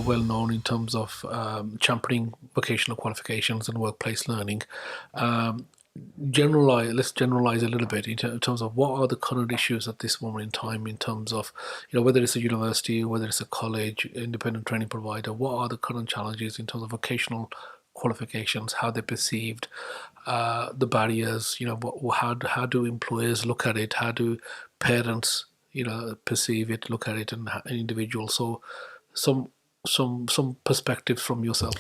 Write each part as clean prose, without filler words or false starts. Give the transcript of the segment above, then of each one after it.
well known in terms of championing vocational qualifications and workplace learning. Let's generalize a little bit in terms of what are the current issues at this moment in time, in terms of, whether it's a university, whether it's a college, independent training provider, what are the current challenges in terms of vocational qualifications, how they're perceived, the barriers, how do employers look at it, how do parents, perceive it, look at it, and individuals. So some perspectives from yourself.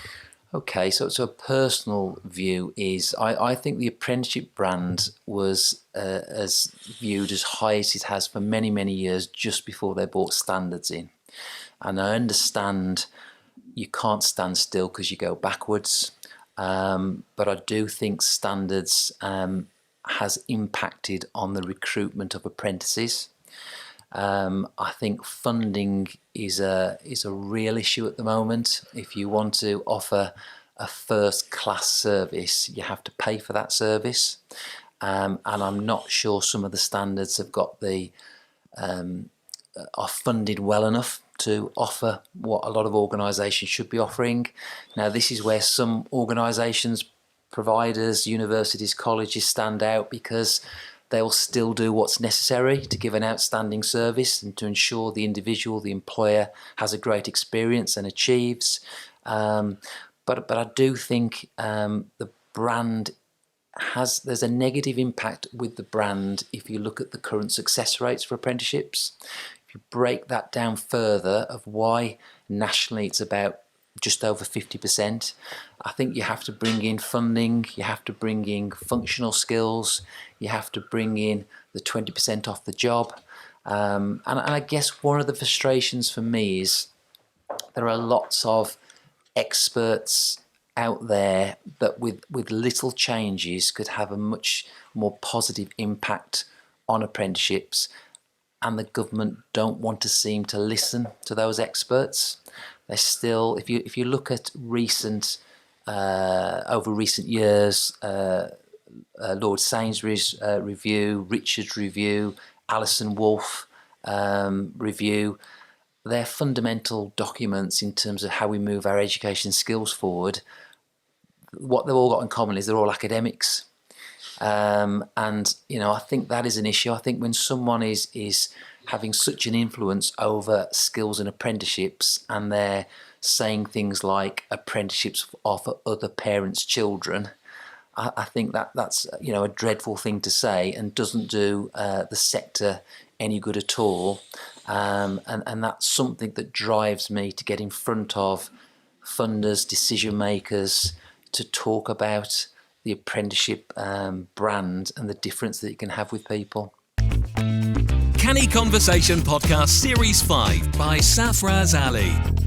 Okay, so a personal view is I think the apprenticeship brand was as viewed as high as it has for many, many years just before they brought standards in. And I understand you can't stand still because you go backwards, but I do think standards has impacted on the recruitment of apprentices. I think funding is a real issue at the moment. If you want to offer a first-class service, you have to pay for that service, and I'm not sure some of the standards have got are funded well enough to offer what a lot of organisations should be offering. Now, this is where some organisations, providers, universities, colleges stand out because they'll still do what's necessary to give an outstanding service and to ensure the individual, the employer, has a great experience and achieves. But I do think the brand there's a negative impact with the brand if you look at the current success rates for apprenticeships. If you break that down further of why nationally it's about just over 50%, I think you have to bring in funding, you have to bring in functional skills, you have to bring in the 20% off the job. And I guess one of the frustrations for me is there are lots of experts out there that with little changes could have a much more positive impact on apprenticeships, and the government don't want to seem to listen to those experts. They're still, if you look at over recent years, Lord Sainsbury's review, Richard's review, Alison Wolfe review, they're fundamental documents in terms of how we move our education skills forward. What they've all got in common is they're all academics. And I think that is an issue. I think when someone is having such an influence over skills and apprenticeships, and they're saying things like apprenticeships are for other parents' children, I think that's a dreadful thing to say and doesn't do the sector any good at all. And that's something that drives me to get in front of funders, decision makers, to talk about the apprenticeship brand and the difference that it can have with people. Canny Conversation Podcast Series 5 by Safaraz Ali.